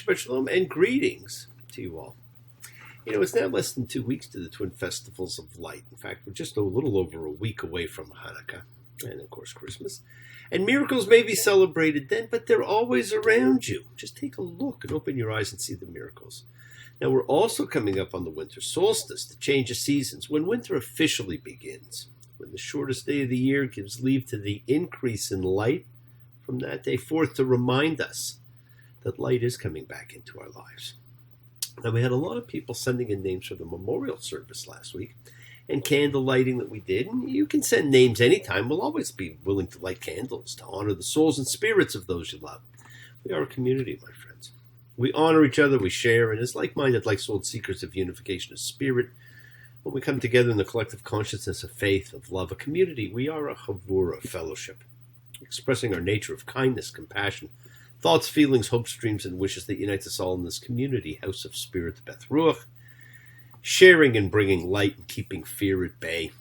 Shabbat Shalom, and greetings to you all. It's now less than 2 weeks to the Twin Festivals of Light. In fact, we're just a little over a week away from Hanukkah, and of course Christmas. And miracles may be celebrated then, but they're always around you. Just take a look and open your eyes and see the miracles. Now, we're also coming up on the winter solstice, the change of seasons, when winter officially begins, when the shortest day of the year gives leave to the increase in light from that day forth to remind us that light is coming back into our lives. Now, we had a lot of people sending in names for the memorial service last week and candle lighting that we did. And you can send names anytime. We'll always be willing to light candles to honor the souls and spirits of those you love. We are a community, my friends. We honor each other, we share, and as like-minded, like-souled seekers of unification of spirit, when we come together in the collective consciousness of faith, of love, a community, we are a chavura, fellowship, expressing our nature of kindness, compassion, thoughts, feelings, hopes, dreams, and wishes that unites us all in this community, House of Spirit, Beth Ruach, sharing and bringing light and keeping fear at bay.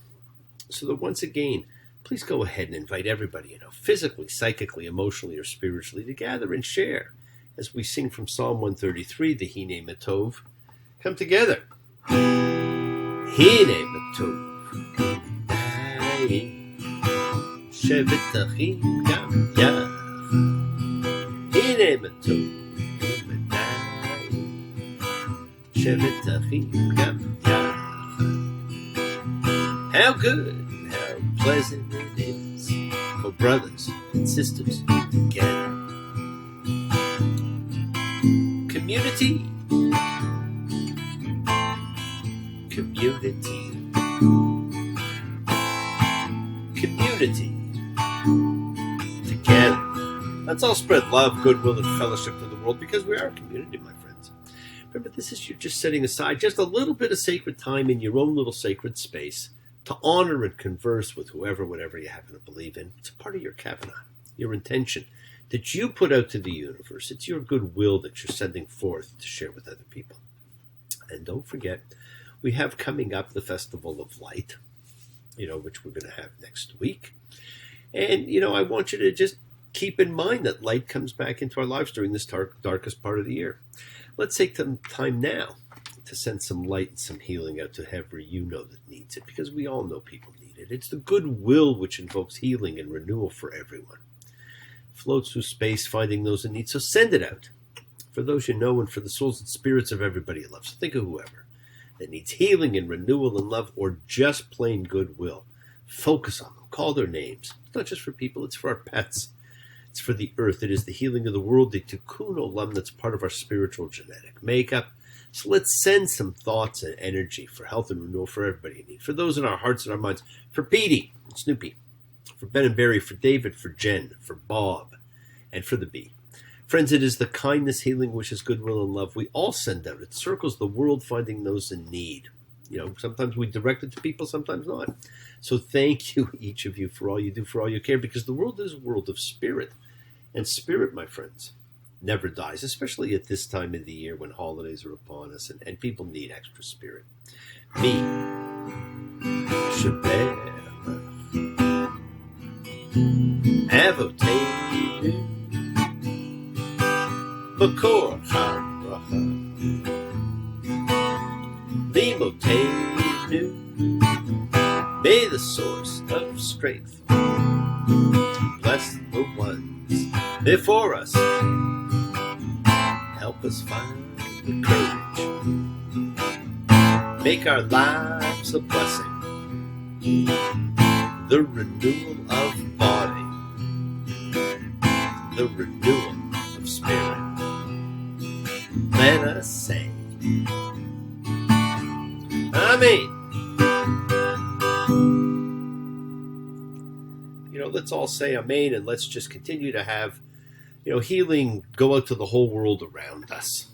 So that once again, please go ahead and invite everybody, physically, psychically, emotionally, or spiritually, to gather and share as we sing from Psalm 133, the Hine Matov. Come together. Hine Matov. Shevet Achim Gam Yah. Hine Matov. Shevet Achim Gam Yah. How good and how pleasant it is for brothers and sisters together. Community. Community. Community. Together. Let's all spread love, goodwill, and fellowship to the world because we are a community, my friends. Remember, this is you just setting aside just a little bit of sacred time in your own little sacred space to honor and converse with whoever, whatever you happen to believe in. It's a part of your kavanah, your intention that you put out to the universe. It's your goodwill that you're sending forth to share with other people. And don't forget, we have coming up the Festival of Light, which we're going to have next week. And, I want you to just keep in mind that light comes back into our lives during this darkest part of the year. Let's take some time now to send some light and some healing out to whoever that needs it, because we all know people need it. It's the goodwill which invokes healing and renewal for everyone. Floats through space, finding those in need. So send it out for those you know and for the souls and spirits of everybody you love. So think of whoever that needs healing and renewal and love, or just plain goodwill. Focus on them. Call their names. It's not just for people. It's for our pets. It's for the earth. It is the healing of the world, the tikkun olam that's part of our spiritual genetic makeup. So let's send some thoughts and energy for health and renewal for everybody in need. For those in our hearts and our minds. For Petey and Snoopy. For Ben and Barry, for David, for Jen, for Bob, and for the bee. Friends, it is the kindness, healing, wishes, goodwill, and love we all send out. It circles the world, finding those in need. Sometimes we direct it to people, sometimes not. So thank you, each of you, for all you do, for all you care, because the world is a world of spirit. And spirit, my friends, never dies, especially at this time of the year when holidays are upon us and people need extra spirit. Me, Shabbat. Avotenu Makor HaBracha Limotenu. May the source of strength bless the ones before us. Help us find the courage. Make our lives a blessing. The renewal of body, the renewal of spirit. Let us say, Amen. Let's all say Amen, and let's just continue to have, healing go out to the whole world around us.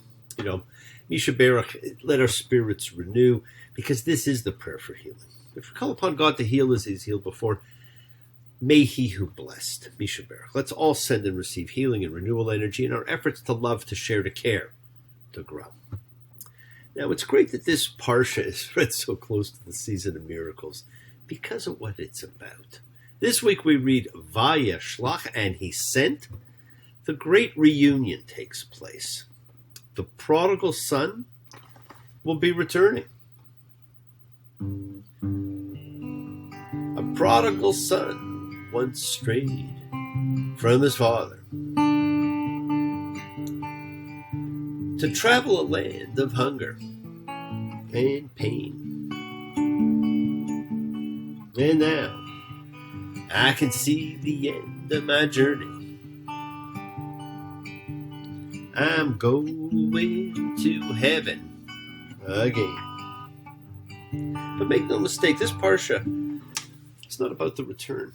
Misha Baruch, let our spirits renew, because this is the prayer for healing. If we call upon God to heal as He's healed before, may He who blessed, Misha Baruch. Let's all send and receive healing and renewal energy in our efforts to love, to share, to care, to grow. Now, it's great that this Parsha is read so close to the season of miracles because of what it's about. This week we read Vayashlach, and He sent. The great reunion takes place. The prodigal son will be returning. A prodigal son once strayed from his father to travel a land of hunger and pain. And now I can see the end of my journey. I'm going to heaven again. But make no mistake, this Parsha, it's not about the return.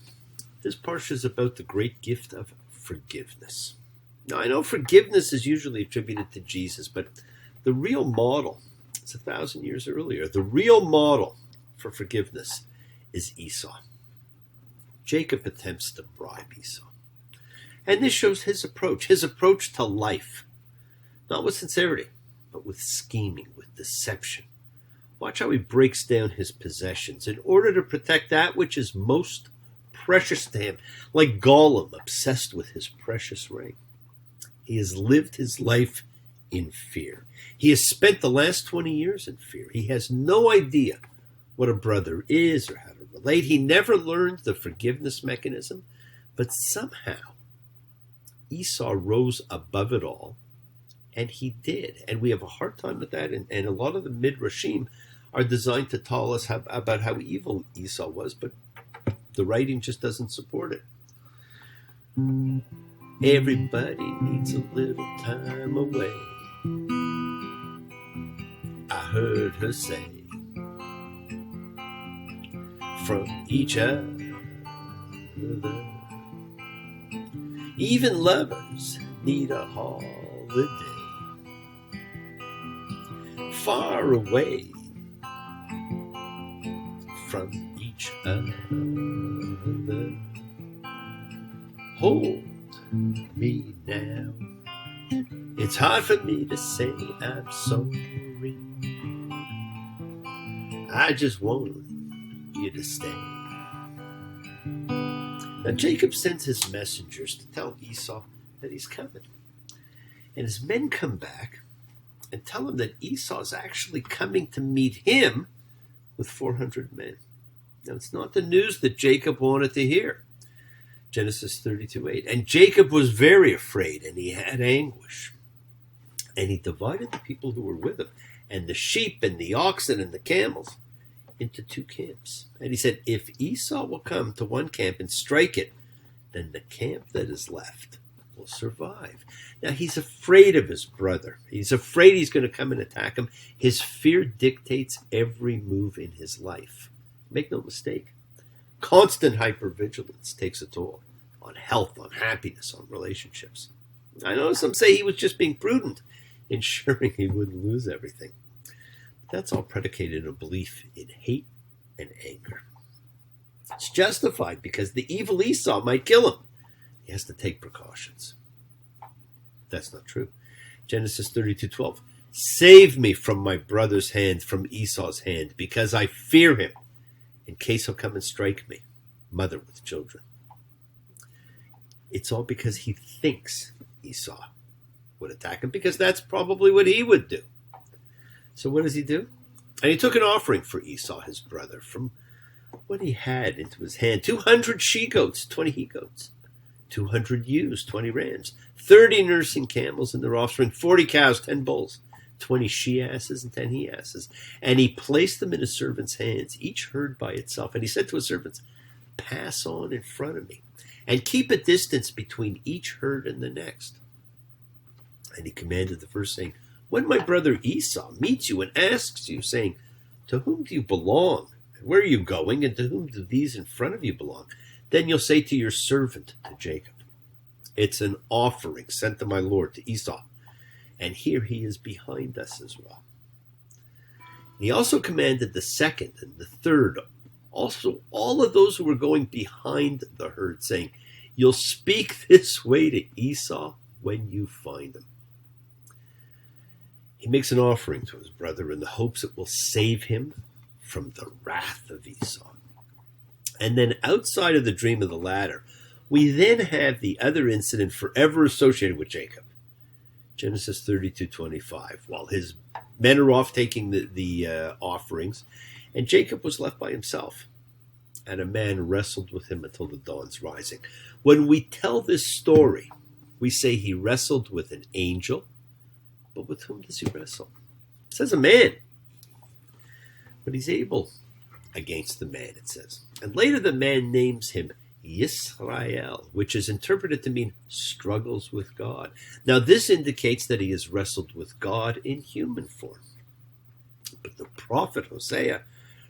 This Parsha is about the great gift of forgiveness. Now, I know forgiveness is usually attributed to Jesus, but the real model is 1,000 years earlier. The real model for forgiveness is Esau. Jacob attempts to bribe Esau. And this shows his approach to life. Not with sincerity, but with scheming, with deception. Watch how he breaks down his possessions in order to protect that which is most precious to him, like Gellman obsessed with his precious ring. He has lived his life in fear. He has spent the last 20 years in fear. He has no idea what a brother is or how to relate. He never learned the forgiveness mechanism, but somehow Esau rose above it all, and he did. And we have a hard time with that, and a lot of the Midrashim are designed to tell us about how evil Esau was, but the writing just doesn't support it. Everybody needs a little time away, I heard her say, from each other. Even lovers need a holiday, far away from each other. Hold me now. It's hard for me to say I'm sorry. I just want you to stay. Now Jacob sends his messengers to tell Esau that he's coming. And his men come back and tell him that Esau is actually coming to meet him with 400 men. Now it's not the news that Jacob wanted to hear. Genesis 32:8. And Jacob was very afraid, and he had anguish. And he divided the people who were with him, and the sheep and the oxen and the camels, into two camps. And he said, if Esau will come to one camp and strike it, then the camp that is left will survive. Now he's afraid of his brother. He's afraid he's going to come and attack him. His fear dictates every move in his life. Make no mistake. Constant hypervigilance takes a toll on health, on happiness, on relationships. I know some say he was just being prudent, ensuring he wouldn't lose everything. But that's all predicated on a belief in hate and anger. It's justified because the evil Esau might kill him. He has to take precautions. That's not true. Genesis 32:12. Save me from my brother's hand, from Esau's hand, because I fear him, in case he'll come and strike me, mother with children. It's all because he thinks Esau would attack him, because that's probably what he would do. So what does he do? And he took an offering for Esau, his brother, from what he had into his hand. 200 she-goats, 20 he-goats. 200 ewes, 20 rams. 30 nursing camels and their offspring. 40 cows, 10 bulls. 20 she-asses and 10 he-asses. And he placed them in his servants' hands, each herd by itself. And he said to his servants, pass on in front of me, and keep a distance between each herd and the next. And he commanded the first, saying, when my brother Esau meets you and asks you, saying, to whom do you belong? And where are you going? And to whom do these in front of you belong? Then you'll say to your servant, to Jacob, it's an offering sent to my lord, to Esau. And here he is behind us as well. He also commanded the second and the third, also all of those who were going behind the herd, saying, you'll speak this way to Esau when you find him. He makes an offering to his brother in the hopes it will save him from the wrath of Esau. And then outside of the dream of the ladder, we then have the other incident forever associated with Jacob. Genesis 32:25. While his men are off taking the offerings, and Jacob was left by himself. And a man wrestled with him until the dawn's rising. When we tell this story, we say he wrestled with an angel, but with whom does he wrestle? It says a man, but he's able against the man, it says. And later the man names him Yisrael, which is interpreted to mean struggles with God. Now this indicates that he has wrestled with God in human form. But the prophet Hosea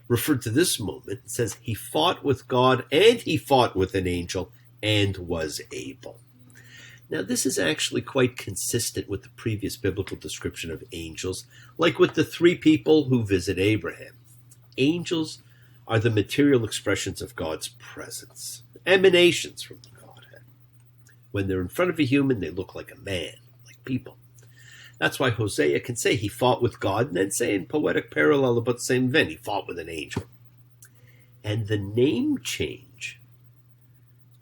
referred to this moment. It says he fought with God and he fought with an angel and was able. Now this is actually quite consistent with the previous biblical description of angels, like with the three people who visit Abraham. Angels are the material expressions of God's presence, emanations from the Godhead. When they're in front of a human, they look like a man, like people. That's why Hosea can say he fought with God and then say in poetic parallel about the same event, he fought with an angel. And the name change,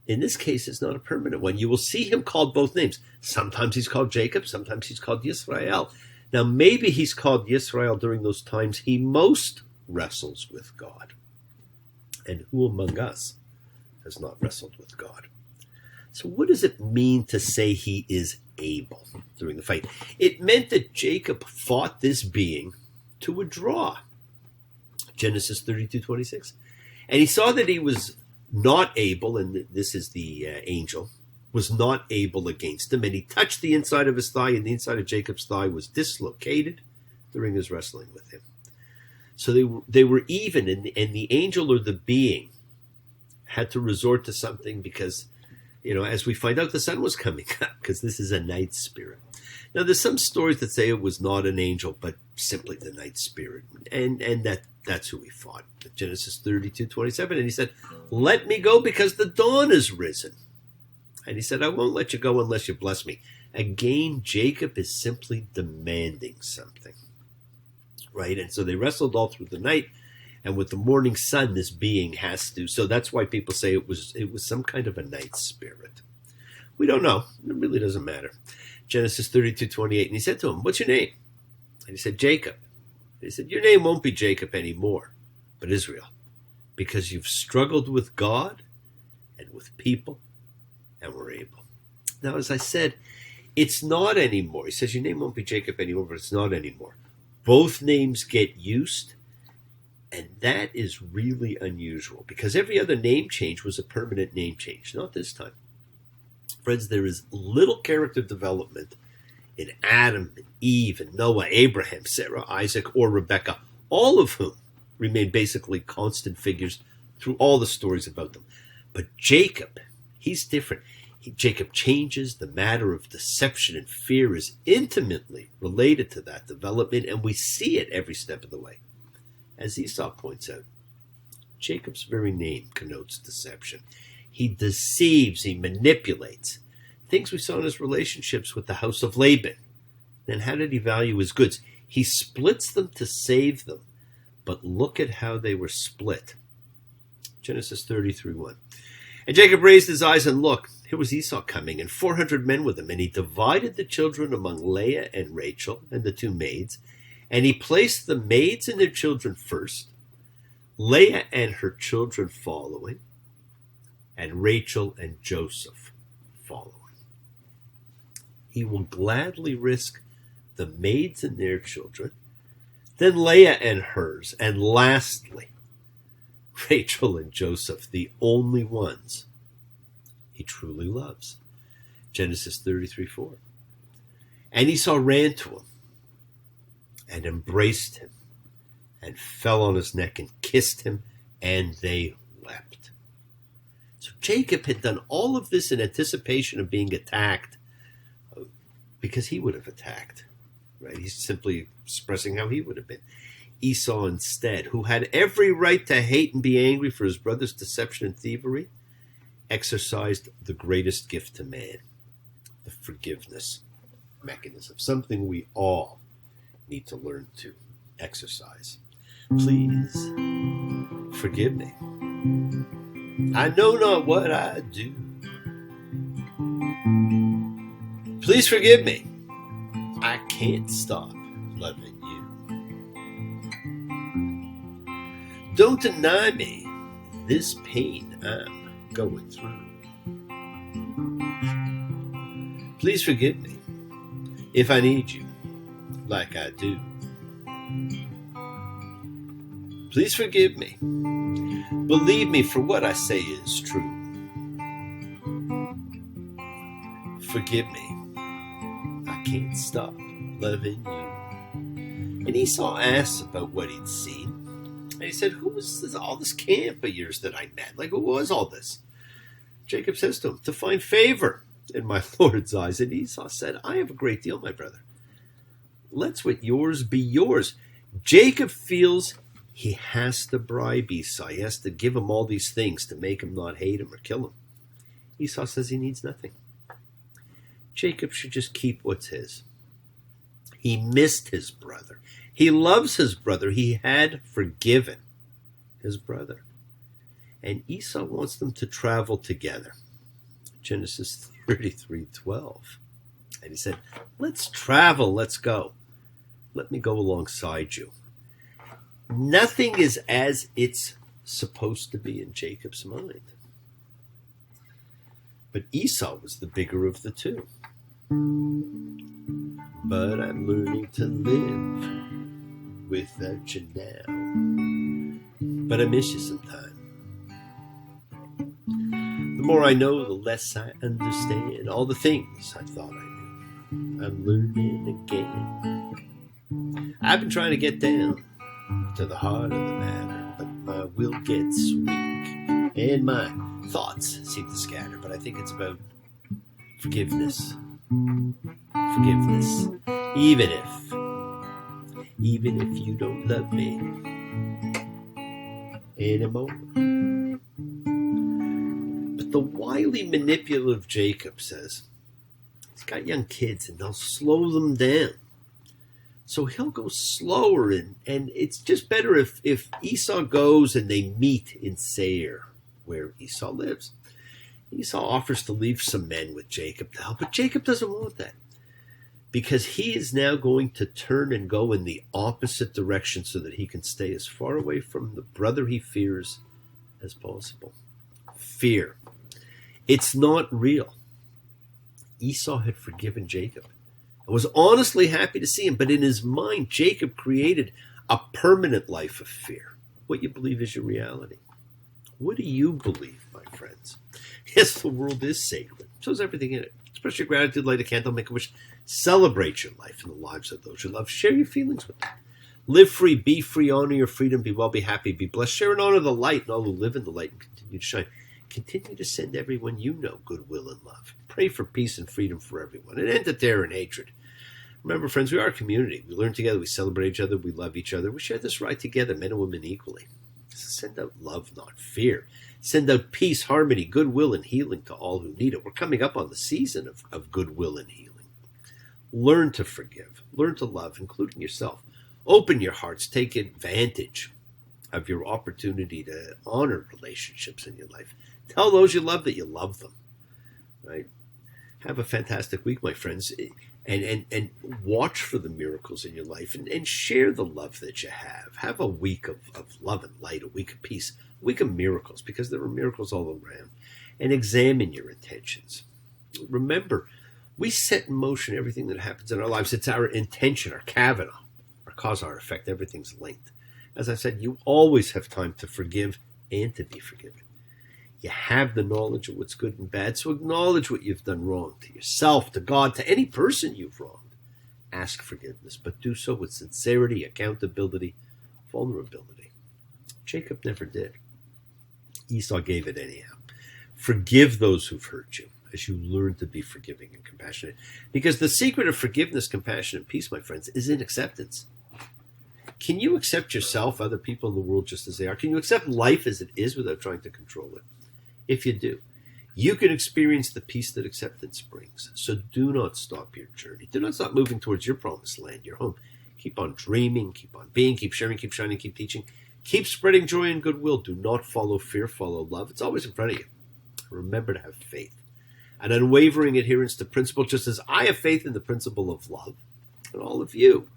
in this case, is not a permanent one. You will see him called both names. Sometimes he's called Jacob, sometimes he's called Yisrael. Now maybe he's called Yisrael during those times he most wrestles with God. And who among us has not wrestled with God? So what does it mean to say he is able during the fight? It meant that Jacob fought this being to a draw. Genesis 32:26. And he saw that he was not able, and this is the angel, was not able against him, and he touched the inside of his thigh, and the inside of Jacob's thigh was dislocated during his wrestling with him. So they were even, and the angel or the being had to resort to something because, as we find out, the sun was coming up because this is a night spirit. Now, there's some stories that say it was not an angel, but simply the night spirit, and that's who he fought. Genesis 32:27, and he said, "Let me go because the dawn is risen." And he said, "I won't let you go unless you bless me." Again, Jacob is simply demanding something. Right? And so they wrestled all through the night, and with the morning sun, this being has to. So that's why people say it was some kind of a night spirit. We don't know. It really doesn't matter. Genesis 32:28, and he said to him, "What's your name?" And he said, "Jacob." And he said, "Your name won't be Jacob anymore, but Israel, because you've struggled with God and with people and were able." Now, as I said, it's not anymore. He says, your name won't be Jacob anymore, but it's not anymore. Both names get used, and that is really unusual because every other name change was a permanent name change, not this time. Friends, there is little character development in Adam, and Eve, and Noah, Abraham, Sarah, Isaac, or Rebecca, all of whom remain basically constant figures through all the stories about them. But Jacob, he's different. Jacob changes. The matter of deception and fear is intimately related to that development, and we see it every step of the way. As Esau points out, Jacob's very name connotes deception. He deceives, he manipulates. Things we saw in his relationships with the house of Laban. Then how did he value his goods? He splits them to save them, but look at how they were split. Genesis 33:1. And Jacob raised his eyes and looked. Here was Esau coming, and 400 men with him. And he divided the children among Leah and Rachel and the two maids. And he placed the maids and their children first, Leah and her children following, and Rachel and Joseph following. He will gladly risk the maids and their children, then Leah and hers, and lastly, Rachel and Joseph, the only ones he truly loves. Genesis 33:4. And Esau ran to him and embraced him and fell on his neck and kissed him, and they wept. So Jacob had done all of this in anticipation of being attacked because he would have attacked. Right? He's simply expressing how he would have been. Esau instead, who had every right to hate and be angry for his brother's deception and thievery, exercised the greatest gift to man, the forgiveness mechanism, something we all need to learn to exercise. Please forgive me. I know not what I do. Please forgive me. can't stop loving you. Don't deny me this pain I'm going through. Please forgive me if I need you like I do. Please forgive me. Believe me, for what I say is true. Forgive me. I can't stop loving you. And Esau asked about what he'd seen. And he said, who was all this camp of yours that I met? Like, who was all this? Jacob says to him, to find favor in my Lord's eyes. And Esau said, I have a great deal, my brother. Let's what yours be yours. Jacob feels he has to bribe Esau. He has to give him all these things to make him not hate him or kill him. Esau says he needs nothing. Jacob should just keep what's his. He missed his brother. He loves his brother. He had forgiven his brother. And Esau wants them to travel together. Genesis 33:12. And he said, let's travel, let's go. Let me go alongside you. Nothing is as it's supposed to be in Jacob's mind. But Esau was the bigger of the two. But I'm learning to live without you now. But I miss you sometime. The more I know, the less I understand all the things I thought I knew. I'm learning again. I've been trying to get down to the heart of the matter, but my will gets weak and my thoughts seem to scatter. But I think it's about forgiveness. Forgiveness. Even if you don't love me anymore. But the wily, manipulative Jacob says he's got young kids and they'll slow them down. So he'll go slower, and it's just better if Esau goes and they meet in Seir, where Esau lives. Esau offers to leave some men with Jacob to help, but Jacob doesn't want that because he is now going to turn and go in the opposite direction so that he can stay as far away from the brother he fears as possible. Fear. It's not real. Esau had forgiven Jacob. I was honestly happy to see him, but in his mind, Jacob created a permanent life of fear. What you believe is your reality. What do you believe, my friends? Yes, the world is sacred. So is everything in it. Express your gratitude, light a candle, make a wish. Celebrate your life and the lives of those you love. Share your feelings with them. Live free, be free, honor your freedom, be well, be happy, be blessed. Share and honor the light and all who live in the light and continue to shine. Continue to send everyone you know goodwill and love. Pray for peace and freedom for everyone. And end the terror and hatred. Remember, friends, we are a community. We learn together. We celebrate each other. We love each other. We share this ride together, men and women equally. So send out love, not fear. Send out peace, harmony, goodwill, and healing to all who need it. We're coming up on the season of goodwill and healing. Learn to forgive. Learn to love, including yourself. Open your hearts. Take advantage of your opportunity to honor relationships in your life. Tell those you love that you love them. Right? Have a fantastic week, my friends. And watch for the miracles in your life and share the love that you have. Have a week of love and light, a week of peace, a week of miracles, because there are miracles all around. And examine your intentions. Remember, we set in motion everything that happens in our lives. It's our intention, our Kavanaugh, our cause, our effect. Everything's linked. As I said, you always have time to forgive and to be forgiven. You have the knowledge of what's good and bad, so acknowledge what you've done wrong to yourself, to God, to any person you've wronged. Ask forgiveness, but do so with sincerity, accountability, vulnerability. Jacob never did. Esau gave it anyhow. Forgive those who've hurt you as you learn to be forgiving and compassionate. Because the secret of forgiveness, compassion, and peace, my friends, is in acceptance. Can you accept yourself, other people in the world just as they are? Can you accept life as it is without trying to control it? If you do, you can experience the peace that acceptance brings. So do not stop your journey. Do not stop moving towards your promised land, your home. Keep on dreaming, keep on being, keep sharing, keep shining, keep teaching. Keep spreading joy and goodwill. Do not follow fear, follow love. It's always in front of you. Remember to have faith. An unwavering adherence to principle, just as I have faith in the principle of love. and all of you.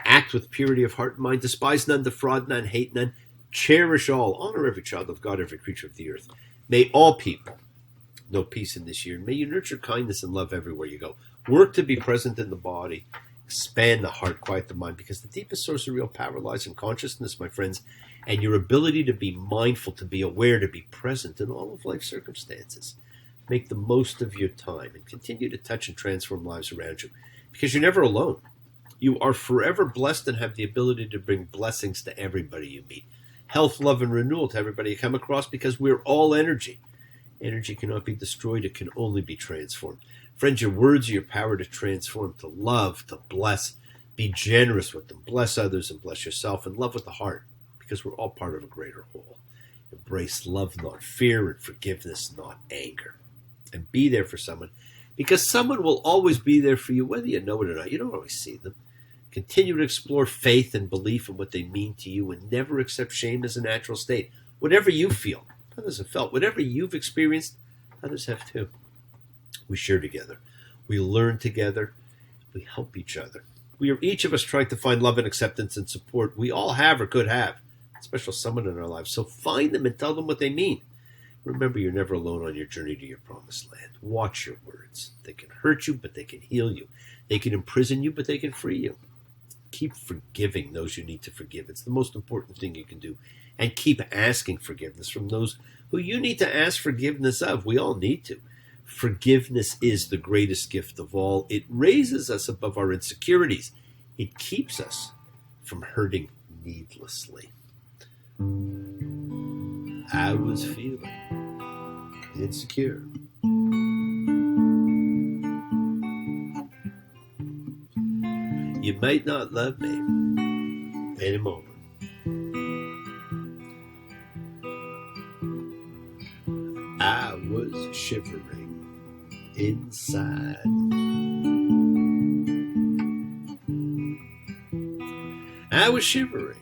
Act with purity of heart and mind. Despise none, defraud none, hate none. Cherish all. Honor every child of God, every creature of the earth. May all people know peace in this year. May you nurture kindness and love everywhere you go. Work to be present in the body. Expand the heart, quiet the mind, because the deepest source of real power lies in consciousness, my friends, and your ability to be mindful, to be aware, to be present in all of life's circumstances. Make the most of your time and continue to touch and transform lives around you, because you're never alone. You are forever blessed and have the ability to bring blessings to everybody you meet. Health, love, and renewal to everybody you come across, because we're all energy. Energy cannot be destroyed. It can only be transformed. Friends, your words are your power to transform, to love, to bless. Be generous with them. Bless others and bless yourself, and love with the heart, because we're all part of a greater whole. Embrace love, not fear, and forgiveness, not anger. And be there for someone, because someone will always be there for you, whether you know it or not. You don't always see them. Continue to explore faith and belief in what they mean to you, and never accept shame as a natural state. Whatever you feel, others have felt. Whatever you've experienced, others have too. We share together. We learn together. We help each other. We are each of us trying to find love and acceptance and support we all have or could have. A special someone in our lives. So find them and tell them what they mean. Remember, you're never alone on your journey to your promised land. Watch your words. They can hurt you, but they can heal you. They can imprison you, but they can free you. Keep forgiving those you need to forgive. It's the most important thing you can do. And keep asking forgiveness from those who you need to ask forgiveness of. We all need to. Forgiveness is the greatest gift of all. It raises us above our insecurities. It keeps us from hurting needlessly. I was feeling insecure. You might not love me anymore. I was shivering inside. I was shivering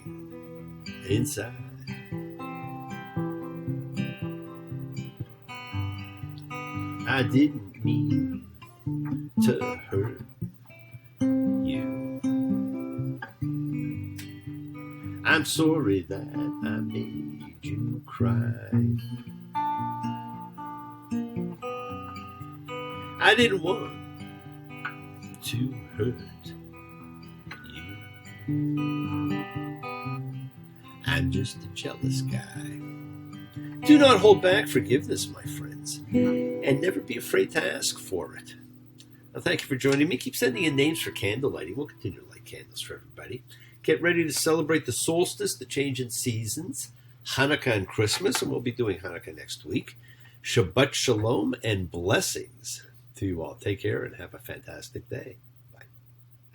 inside. I didn't mean to hurt you. I'm sorry that I made you cry. I didn't want to hurt you. I'm just a jealous guy. Do not hold back forgiveness, my friends, and never be afraid to ask for it. Now, thank you for joining me. Keep sending in names for candle lighting. We'll continue to light candles for everybody. Get ready to celebrate the solstice, the change in seasons, Hanukkah and Christmas, and we'll be doing Hanukkah next week. Shabbat Shalom and blessings to you all. Take care and have a fantastic day.